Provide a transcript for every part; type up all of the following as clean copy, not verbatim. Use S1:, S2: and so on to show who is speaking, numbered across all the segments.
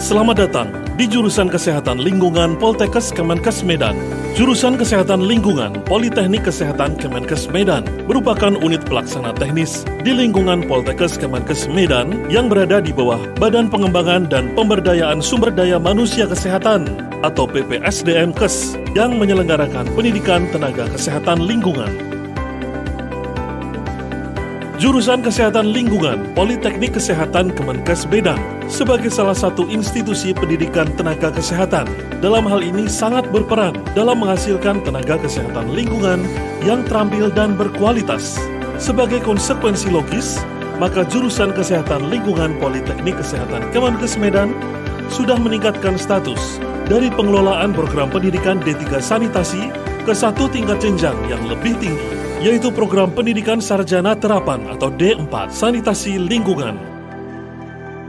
S1: Selamat datang di Jurusan Kesehatan Lingkungan Poltekkes Kemenkes Medan. Jurusan Kesehatan Lingkungan Politeknik Kesehatan Kemenkes Medan merupakan unit pelaksana teknis di lingkungan Poltekkes Kemenkes Medan yang berada di bawah Badan Pengembangan dan Pemberdayaan Sumber Daya Manusia Kesehatan atau BPSDM-Kes yang menyelenggarakan pendidikan tenaga kesehatan lingkungan. Jurusan Kesehatan Lingkungan Politeknik Kesehatan Kemenkes Medan sebagai salah satu institusi pendidikan tenaga kesehatan dalam hal ini sangat berperan dalam menghasilkan tenaga kesehatan lingkungan yang terampil dan berkualitas. Sebagai konsekuensi logis, maka Jurusan Kesehatan Lingkungan Politeknik Kesehatan Kemenkes Medan sudah meningkatkan status dari pengelolaan program pendidikan D3 Sanitasi ke satu tingkat jenjang yang lebih tinggi, yaitu program pendidikan sarjana terapan atau D4 Sanitasi Lingkungan.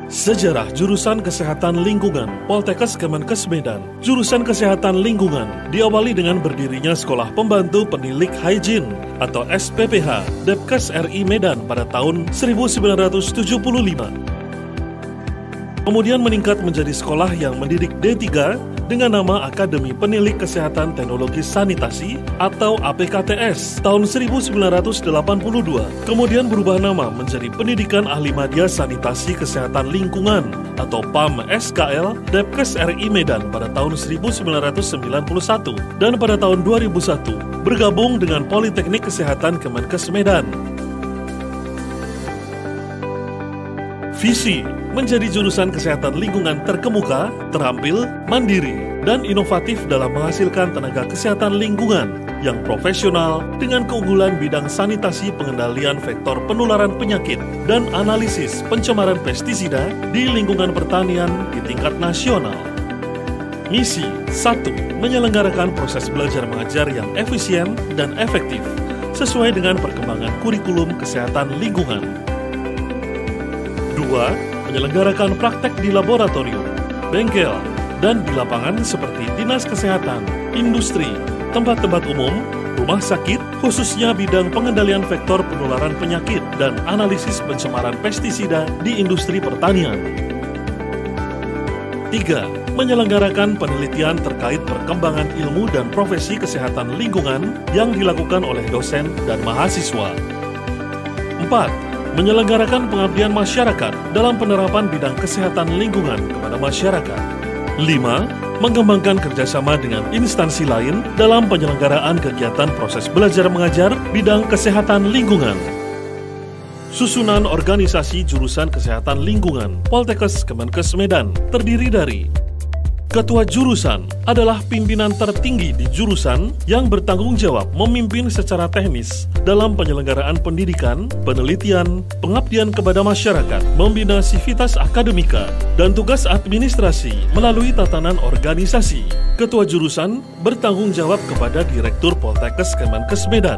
S1: Sejarah Jurusan Kesehatan Lingkungan Poltekkes Kemenkes Medan. Jurusan Kesehatan Lingkungan diawali dengan berdirinya Sekolah Pembantu Penilik Hygiene atau SPPH Depkes RI Medan pada tahun 1975. Kemudian meningkat menjadi sekolah yang mendidik D3 dengan nama Akademi Penilik Kesehatan Teknologi Sanitasi atau APKTS tahun 1982. Kemudian berubah nama menjadi Pendidikan Ahli Madya Sanitasi Kesehatan Lingkungan atau PAM SKL Depkes RI Medan pada tahun 1991 dan pada tahun 2001 bergabung dengan Politeknik Kesehatan Kemenkes Medan. Visi menjadi jurusan kesehatan lingkungan terkemuka, terampil, mandiri, dan inovatif dalam menghasilkan tenaga kesehatan lingkungan yang profesional dengan keunggulan bidang sanitasi pengendalian vektor penularan penyakit dan analisis pencemaran pestisida di lingkungan pertanian di tingkat nasional. Misi 1. Menyelenggarakan proses belajar mengajar yang efisien dan efektif sesuai dengan perkembangan kurikulum kesehatan lingkungan. 2. Menyelenggarakan praktek di laboratorium, bengkel, dan di lapangan seperti dinas kesehatan, industri, tempat-tempat umum, rumah sakit, khususnya bidang pengendalian vektor penularan penyakit dan analisis pencemaran pestisida di industri pertanian. 3. Menyelenggarakan penelitian terkait perkembangan ilmu dan profesi kesehatan lingkungan yang dilakukan oleh dosen dan mahasiswa. 4. Menyelenggarakan pengabdian masyarakat dalam penerapan bidang kesehatan lingkungan kepada masyarakat. 5. Mengembangkan kerjasama dengan instansi lain dalam penyelenggaraan kegiatan proses belajar mengajar bidang kesehatan lingkungan. Susunan organisasi Jurusan Kesehatan Lingkungan Poltekkes Kemenkes Medan terdiri dari Ketua Jurusan adalah pimpinan tertinggi di jurusan yang bertanggung jawab memimpin secara teknis dalam penyelenggaraan pendidikan, penelitian, pengabdian kepada masyarakat, membina sivitas akademika, dan tugas administrasi melalui tatanan organisasi. Ketua Jurusan bertanggung jawab kepada Direktur Poltekkes Kemenkes Medan.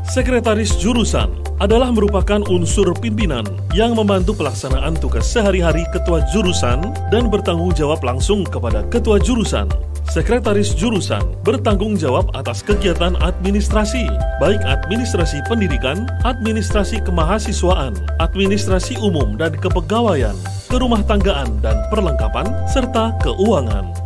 S1: Sekretaris Jurusan adalah merupakan unsur pimpinan yang membantu pelaksanaan tugas sehari-hari Ketua Jurusan dan bertanggung jawab langsung kepada Ketua Jurusan. Sekretaris Jurusan bertanggung jawab atas kegiatan administrasi, baik administrasi pendidikan, administrasi kemahasiswaan, administrasi umum dan kepegawaian, kerumah tanggaan dan perlengkapan, serta keuangan.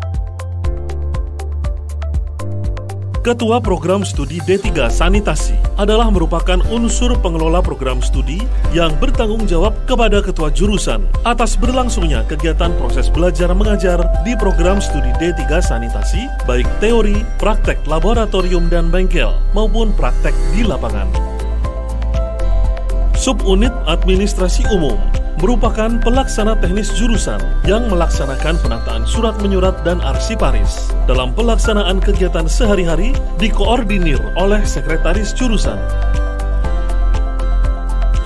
S1: Ketua Program Studi D3 Sanitasi adalah merupakan unsur pengelola program studi yang bertanggung jawab kepada Ketua Jurusan atas berlangsungnya kegiatan proses belajar mengajar di program studi D3 Sanitasi, baik teori, praktek laboratorium dan bengkel, maupun praktek di lapangan. Subunit Administrasi Umum merupakan pelaksana teknis jurusan yang melaksanakan penataan surat menyurat dan arsiparis. Dalam pelaksanaan kegiatan sehari-hari dikoordinir oleh Sekretaris Jurusan.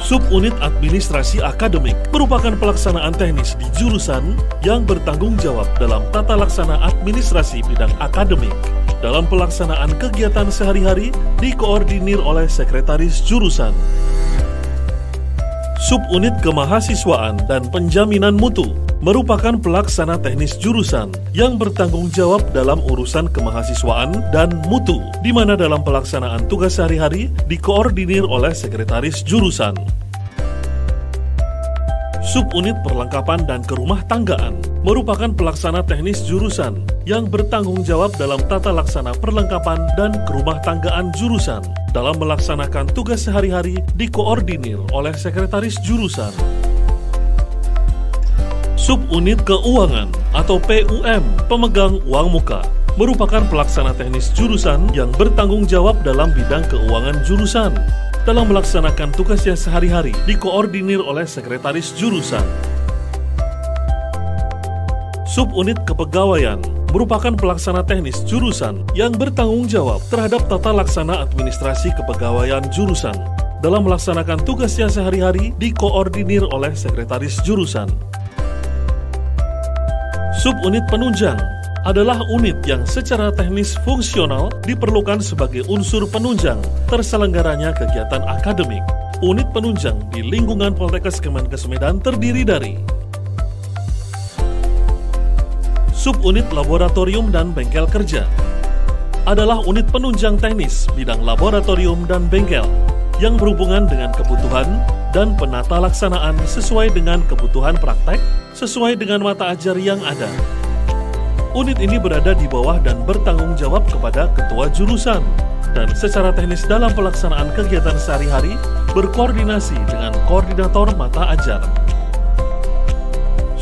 S1: Subunit Administrasi Akademik merupakan pelaksanaan teknis di jurusan yang bertanggung jawab dalam tata laksana administrasi bidang akademik. Dalam pelaksanaan kegiatan sehari-hari dikoordinir oleh Sekretaris Jurusan. Subunit Kemahasiswaan dan Penjaminan Mutu merupakan pelaksana teknis jurusan yang bertanggung jawab dalam urusan kemahasiswaan dan mutu, di mana dalam pelaksanaan tugas sehari-hari dikoordinir oleh Sekretaris Jurusan. Subunit Perlengkapan dan Kerumah Tanggaan merupakan pelaksana teknis jurusan yang bertanggung jawab dalam tata laksana perlengkapan dan kerumah tanggaan jurusan. Dalam melaksanakan tugas sehari-hari dikoordinir oleh sekretaris jurusan. Subunit Keuangan atau PUM, pemegang uang muka, merupakan pelaksana teknis jurusan yang bertanggung jawab dalam bidang keuangan jurusan. Dalam melaksanakan tugasnya sehari-hari dikoordinir oleh sekretaris jurusan. Subunit Kepegawaian merupakan pelaksana teknis jurusan yang bertanggung jawab terhadap tata laksana administrasi kepegawaian jurusan. Dalam melaksanakan tugasnya sehari-hari dikoordinir oleh sekretaris jurusan. Subunit Penunjang adalah unit yang secara teknis fungsional diperlukan sebagai unsur penunjang terselenggaranya kegiatan akademik. Unit penunjang di lingkungan Poltekkes Kemenkes Medan terdiri dari Subunit Laboratorium dan Bengkel Kerja adalah unit penunjang teknis bidang laboratorium dan bengkel yang berhubungan dengan kebutuhan dan penata laksanaan sesuai dengan kebutuhan praktek sesuai dengan mata ajar yang ada. Unit ini berada di bawah dan bertanggung jawab kepada ketua jurusan dan secara teknis dalam pelaksanaan kegiatan sehari-hari berkoordinasi dengan koordinator mata ajar.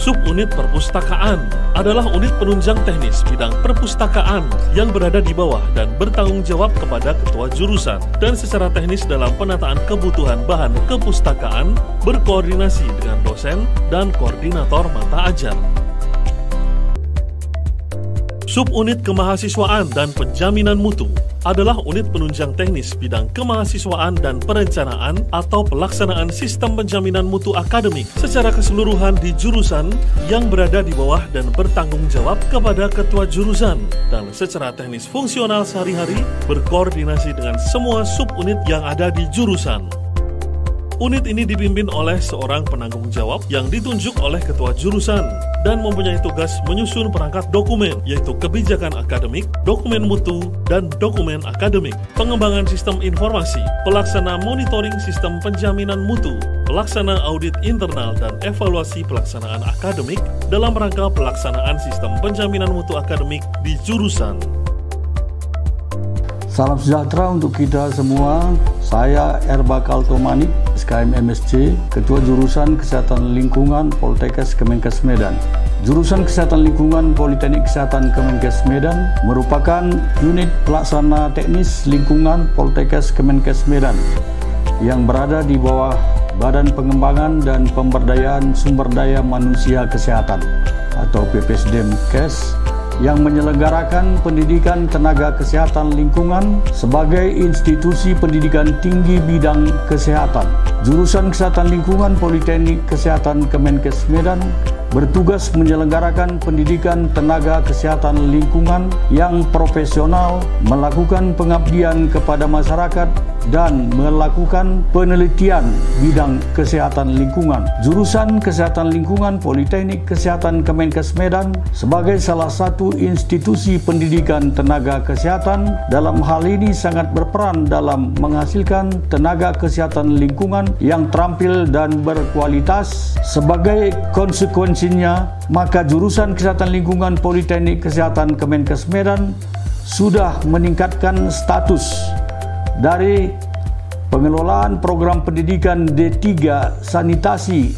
S1: Subunit Perpustakaan adalah unit penunjang teknis bidang perpustakaan yang berada di bawah dan bertanggung jawab kepada ketua jurusan dan secara teknis dalam penataan kebutuhan bahan kepustakaan berkoordinasi dengan dosen dan koordinator mata ajar. Subunit Kemahasiswaan dan Penjaminan Mutu adalah unit penunjang teknis bidang kemahasiswaan dan perencanaan atau pelaksanaan sistem penjaminan mutu akademik secara keseluruhan di jurusan yang berada di bawah dan bertanggung jawab kepada ketua jurusan dan secara teknis fungsional sehari-hari berkoordinasi dengan semua subunit yang ada di jurusan. Unit ini dipimpin oleh seorang penanggung jawab yang ditunjuk oleh ketua jurusan dan mempunyai tugas menyusun perangkat dokumen, yaitu kebijakan akademik, dokumen mutu, dan dokumen akademik, pengembangan sistem informasi, pelaksana monitoring sistem penjaminan mutu, pelaksana audit internal dan evaluasi pelaksanaan akademik dalam rangka pelaksanaan sistem penjaminan mutu akademik di jurusan.
S2: Salam sejahtera untuk kita semua. Saya Erbakal Tomanik, SKM MSc, Ketua Jurusan Kesehatan Lingkungan Poltekkes Kemenkes Medan. Jurusan Kesehatan Lingkungan Politeknik Kesehatan Kemenkes Medan merupakan unit pelaksana teknis lingkungan Poltekkes Kemenkes Medan yang berada di bawah Badan Pengembangan dan Pemberdayaan Sumber Daya Manusia Kesehatan atau BPSDM-Kes yang menyelenggarakan pendidikan tenaga kesehatan lingkungan sebagai institusi pendidikan tinggi bidang kesehatan. Jurusan Kesehatan Lingkungan Politeknik Kesehatan Kemenkes Medan bertugas menyelenggarakan pendidikan tenaga kesehatan lingkungan yang profesional, melakukan pengabdian kepada masyarakat, dan melakukan penelitian bidang kesehatan lingkungan. Jurusan Kesehatan Lingkungan Politeknik Kesehatan Kemenkes Medan sebagai salah satu institusi pendidikan tenaga kesehatan dalam hal ini sangat berperan dalam menghasilkan tenaga kesehatan lingkungan yang terampil dan berkualitas. Sebagai konsekuensinya, maka jurusan Kesehatan Lingkungan Politeknik Kesehatan Kemenkes Medan sudah meningkatkan status dari pengelolaan program pendidikan D3 sanitasi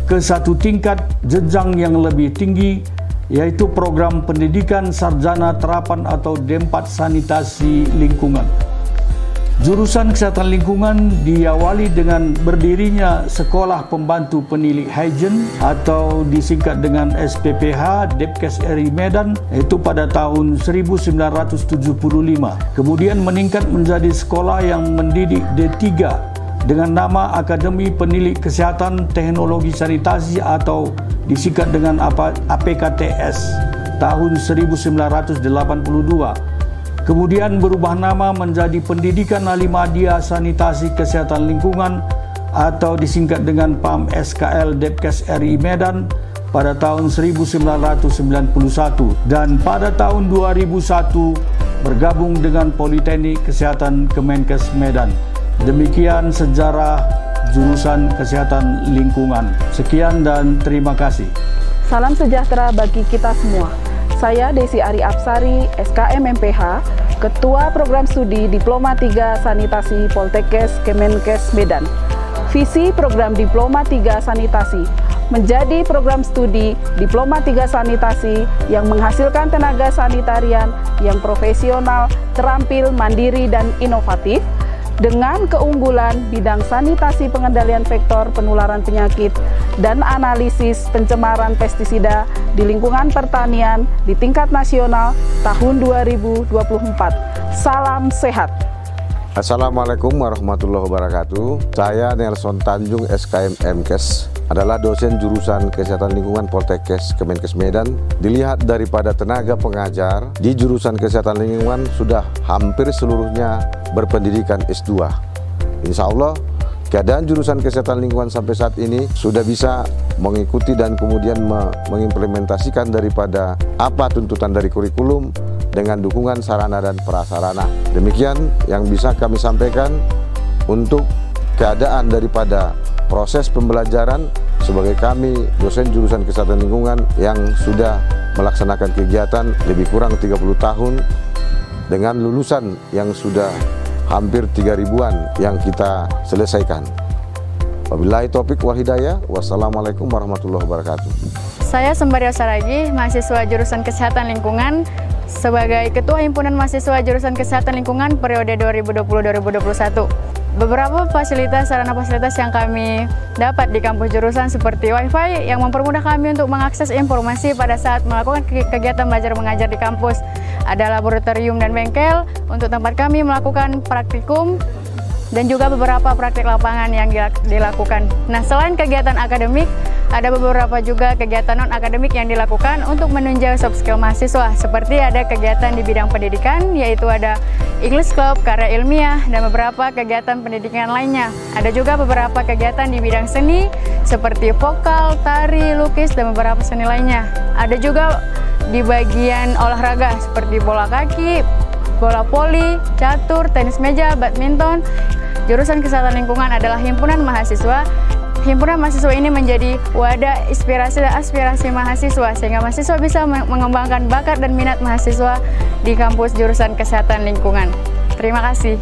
S2: ke satu tingkat jenjang yang lebih tinggi, yaitu program pendidikan sarjana terapan atau D4 sanitasi lingkungan. Jurusan Kesehatan Lingkungan diawali dengan berdirinya Sekolah Pembantu Penilik Hygiene atau disingkat dengan SPPH Depkes RI Medan, itu pada tahun 1975. Kemudian meningkat menjadi sekolah yang mendidik D3 dengan nama Akademi Penilik Kesehatan Teknologi Sanitasi atau disingkat dengan APKTS tahun 1982. Kemudian berubah nama menjadi Pendidikan Ahli Madya Sanitasi Kesehatan Lingkungan atau disingkat dengan PAM SKL Depkes RI Medan pada tahun 1991 dan pada tahun 2001 bergabung dengan Politeknik Kesehatan Kemenkes Medan. Demikian sejarah jurusan Kesehatan Lingkungan. Sekian dan terima kasih.
S3: Salam sejahtera bagi kita semua. Saya Desi Ari Apsari, SKM MPH, Ketua Program Studi Diploma 3 Sanitasi Poltekkes Kemenkes Medan. Visi program Diploma 3 Sanitasi menjadi program studi Diploma 3 Sanitasi yang menghasilkan tenaga sanitarian yang profesional, terampil, mandiri, dan inovatif dengan keunggulan bidang sanitasi pengendalian vektor penularan penyakit dan analisis pencemaran pestisida di lingkungan pertanian di tingkat nasional tahun 2024. Salam sehat.
S4: Assalamualaikum warahmatullahi wabarakatuh. Saya Nelson Tanjung, SKM MKes, adalah dosen jurusan Kesehatan Lingkungan Poltekkes Kemenkes Medan. Dilihat daripada tenaga pengajar di jurusan Kesehatan Lingkungan sudah hampir seluruhnya berpendidikan S2. Insya Allah keadaan jurusan Kesehatan Lingkungan sampai saat ini sudah bisa mengikuti dan kemudian mengimplementasikan daripada apa tuntutan dari kurikulum dengan dukungan sarana dan prasarana. Demikian yang bisa kami sampaikan untuk keadaan daripada proses pembelajaran sebagai kami dosen jurusan Kesehatan Lingkungan yang sudah melaksanakan kegiatan lebih kurang 30 tahun dengan lulusan yang sudah hampir 3.000-an yang kita selesaikan. Wabillahi taufiq wal hidayah. Wassalamualaikum warahmatullahi wabarakatuh.
S5: Saya Sembario Saragi, mahasiswa jurusan Kesehatan Lingkungan, sebagai Ketua Himpunan Mahasiswa Jurusan Kesehatan Lingkungan periode 2020-2021. Beberapa fasilitas, sarana fasilitas yang kami dapat di kampus jurusan seperti Wi-Fi yang mempermudah kami untuk mengakses informasi pada saat melakukan kegiatan belajar mengajar di kampus. Ada laboratorium dan bengkel untuk tempat kami melakukan praktikum dan juga beberapa praktik lapangan yang dilakukan. Nah, selain kegiatan akademik, ada beberapa juga kegiatan non-akademik yang dilakukan untuk menunjang soft skill mahasiswa, seperti ada kegiatan di bidang pendidikan, yaitu ada English Club, karya ilmiah, dan beberapa kegiatan pendidikan lainnya. Ada juga beberapa kegiatan di bidang seni, seperti vokal, tari, lukis, dan beberapa seni lainnya. Ada juga di bagian olahraga, seperti bola kaki, bola voli, catur, tenis meja, badminton. Jurusan Kesehatan Lingkungan adalah himpunan mahasiswa. Himpunan mahasiswa ini menjadi wadah inspirasi dan aspirasi mahasiswa, sehingga mahasiswa bisa mengembangkan bakat dan minat mahasiswa di kampus jurusan Kesehatan Lingkungan. Terima kasih.